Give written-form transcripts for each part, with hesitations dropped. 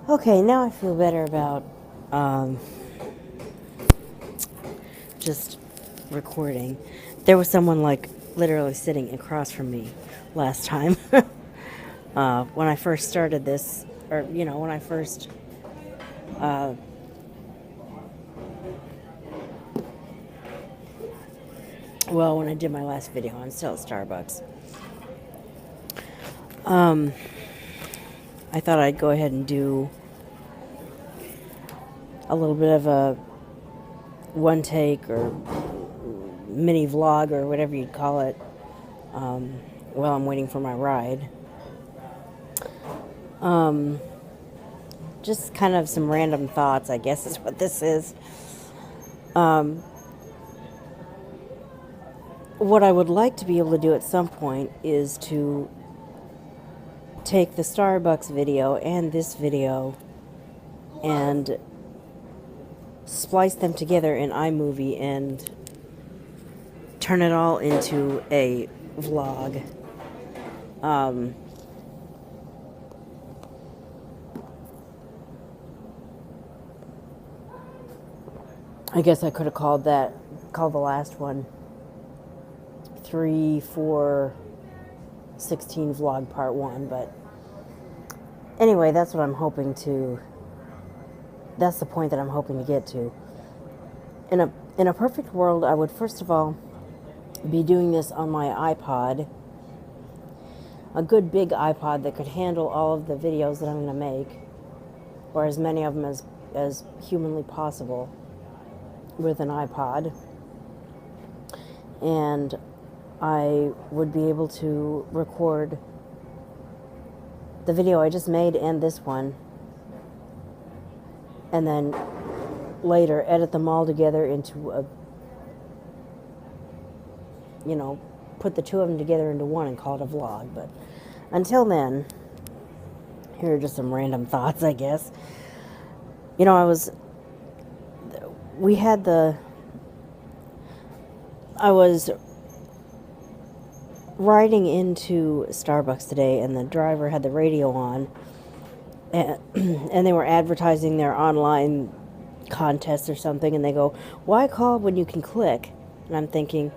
Okay, now I feel better about um, just recording. There was someone like literally sitting across from me last time when I first started this, or when I first when I did my last video. I'm still at Starbucks. I thought I'd go ahead and do a little bit of a one take or mini vlog or whatever you'd call it while I'm waiting for my ride. Just kind of some random thoughts, I guess is what this is. What I would like to be able to do at some point is to take the Starbucks video and this video and splice them together in iMovie and turn it all into a vlog. I guess I could have called the last one 3, 4, 16 vlog part 1, but anyway, that's the point that I'm hoping to get to. In a perfect world, I would first of all be doing this on my iPod, a good big iPod that could handle all of the videos that I'm going to make, or as many of them as humanly possible with an iPod. And I would be able to record the video I just made and this one, and then later edit them all together into put the two of them together into one and call it a vlog. But until then, here are just some random thoughts, I guess. I was riding into Starbucks today, and the driver had the radio on, and they were advertising their online contest or something, and they go, "Why call when you can click?" And I'm thinking,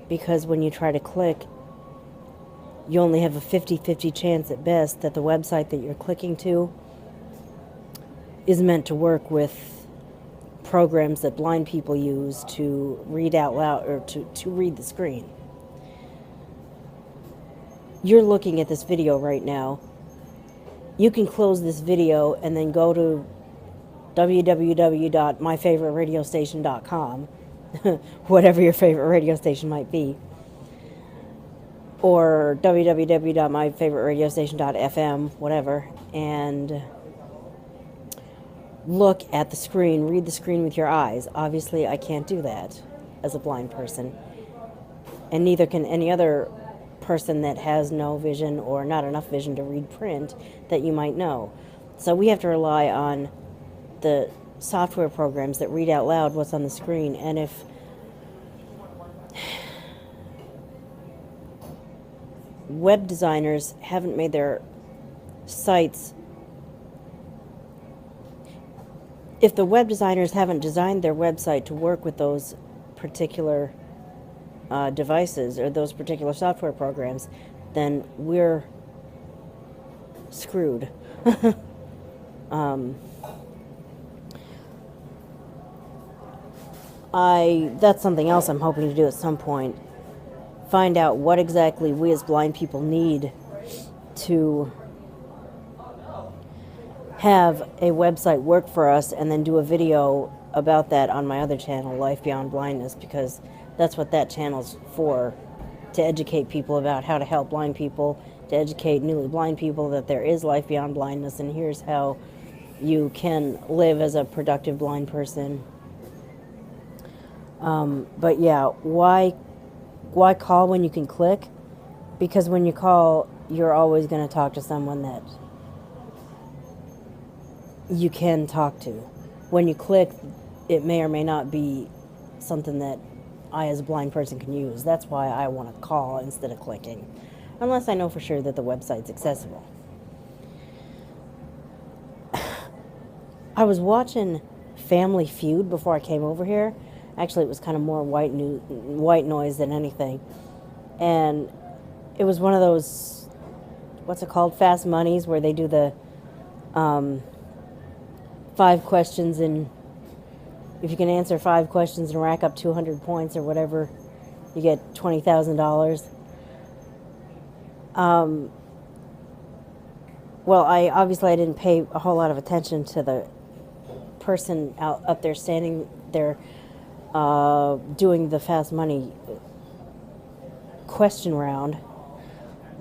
because when you try to click, you only have a 50-50 chance at best that the website that you're clicking to is meant to work with programs that blind people use to read out loud or to read the screen. You're looking at this video right now. You can close this video and then go to www.myfavorityradiostation.com, whatever your favorite radio station might be, or www.myfavorityradiostation.fm, whatever, and look at the screen, read the screen with your eyes. Obviously, I can't do that as a blind person, and neither can any other person that has no vision or not enough vision to read print that you might know. So we have to rely on the software programs that read out loud what's on the screen. And if web designers haven't made their sites, if the web designers haven't designed their website to work with those particular devices or those particular software programs, then we're screwed. That's something else I'm hoping to do at some point. Find out what exactly we as blind people need to have a website work for us, and then do a video about that on my other channel, Life Beyond Blindness, because that's what that channel's for, to educate people about how to help blind people, to educate newly blind people that there is life beyond blindness, and here's how you can live as a productive blind person. But yeah, why call when you can click? Because when you call, you're always going to talk to someone that you can talk to. When you click, it may or may not be something that I as a blind person can use. That's why I want to call instead of clicking, unless I know for sure that the website's accessible. I was watching Family Feud before I came over here. Actually, it was kind of more white noise than anything. And it was one of those, what's it called, Fast Moneys, where they do the 5 questions, and if you can answer 5 questions and rack up 200 points or whatever, you get $20,000. Well, I didn't pay a whole lot of attention to the person up there standing there doing the Fast Money question round.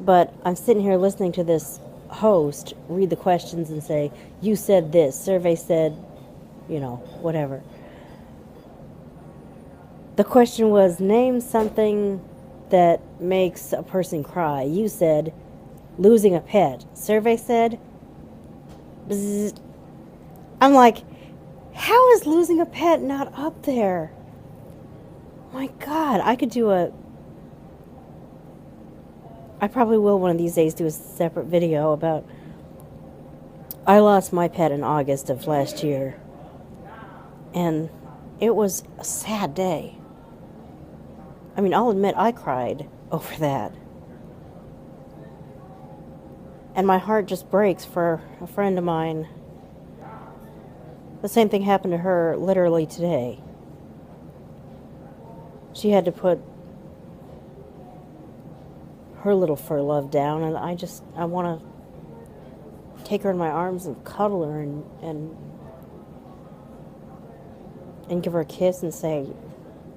But I'm sitting here listening to this host read the questions and say, you said this, survey said, whatever. The question was, name something that makes a person cry. You said, losing a pet. Survey said, bzzz. I'm like, how is losing a pet not up there? My God, I probably will one of these days do a separate video about, I lost my pet in August of last year, and it was a sad day. I mean, I'll admit I cried over that. And my heart just breaks for a friend of mine. The same thing happened to her literally today. She had to put her little fur love down, and I want to take her in my arms and cuddle her and give her a kiss and say,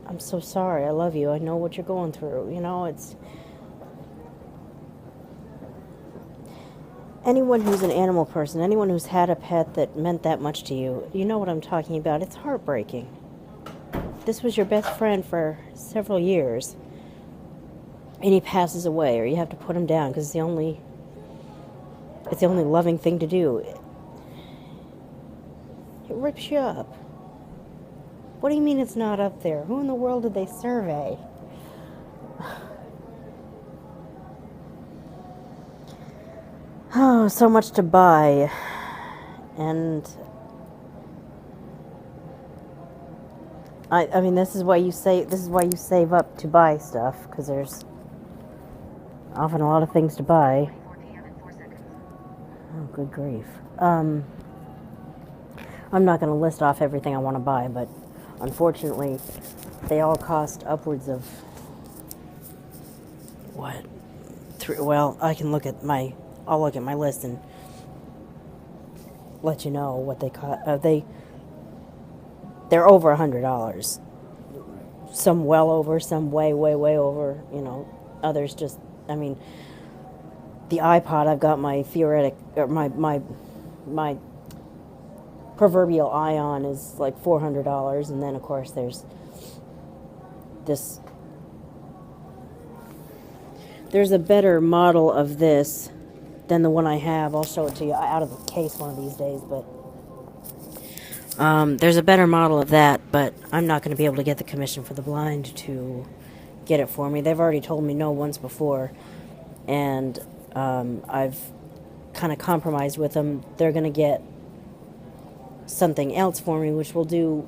I'm so sorry, I love you, I know what you're going through. It's... Anyone who's an animal person, anyone who's had a pet that meant that much to you, you know what I'm talking about. It's heartbreaking. This was your best friend for several years, and he passes away, or you have to put him down because it's the only loving thing to do. It rips you up. What do you mean it's not up there? Who in the world did they survey? Oh, so much to buy. And I mean, this is why you save up to buy stuff, because there's often a lot of things to buy. Oh, good grief. I'm not going to list off everything I want to buy, but unfortunately, they all cost upwards of what? Well, I'll look at my list and let you know what they cost. They're over $100. Some well over, some way, way, way over. Others just. I mean, the iPod I've got my proverbial eye on is like $400, and then of course there's this. There's a better model of this than the one I have. I'll show it to you out of the case one of these days, but there's a better model of that, but I'm not going to be able to get the Commission for the Blind to get it for me. They've already told me no once before, and I've kind of compromised with them. They're going to get something else for me, which will do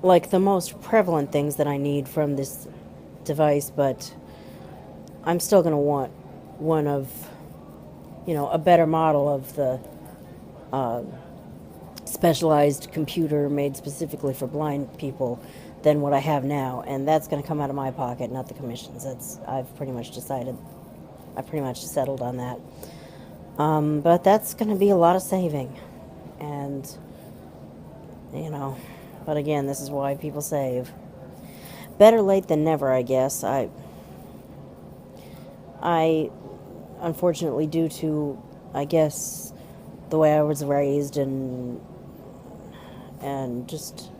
like the most prevalent things that I need from this device, but I'm still going to want one of, a better model of the specialized computer made specifically for blind people than what I have now, and that's going to come out of my pocket, not the Commission's. I've pretty much settled on that. But that's going to be a lot of saving, and but again, this is why people save. Better late than never, I guess. I unfortunately, due to, I guess, the way I was raised and just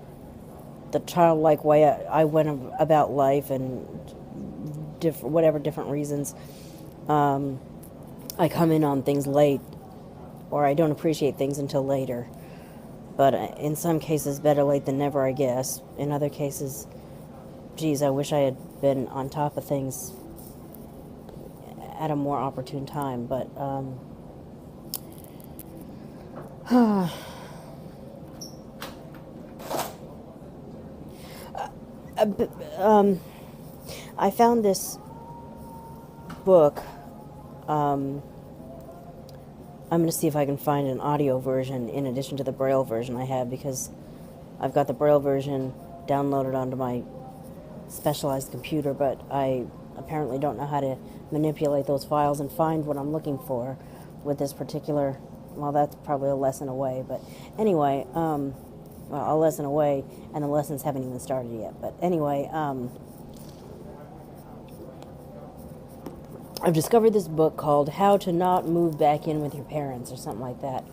the childlike way I went about life and different reasons, I come in on things late, or I don't appreciate things until later. But in some cases, better late than never, I guess. In other cases, geez, I wish I had been on top of things at a more opportune time. But I found this book. I'm going to see if I can find an audio version in addition to the Braille version I have, because I've got the Braille version downloaded onto my specialized computer, but I apparently don't know how to manipulate those files and find what I'm looking for with this particular, well, that's probably a lesson away, but anyway, well, a lesson away, and the lessons haven't even started yet, but anyway, I've discovered this book called How to Not Move Back In With Your Parents, or something like that.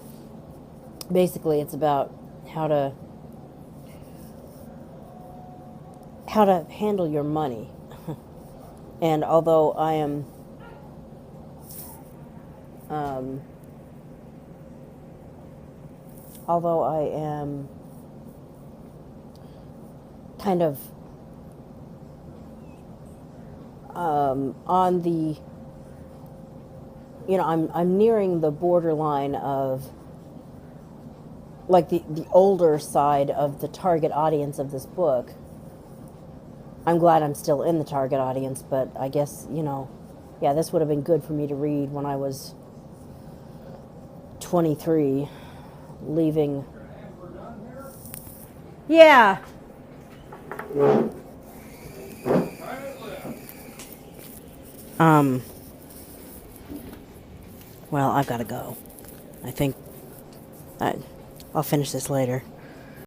Basically, it's about how to handle your money. And although I am kind of on the, I'm nearing the borderline of, like, the older side of the target audience of this book. I'm glad I'm still in the target audience, but I guess, yeah, this would have been good for me to read when I was 23, leaving. Yeah. Well, I've got to go. I think I'll finish this later.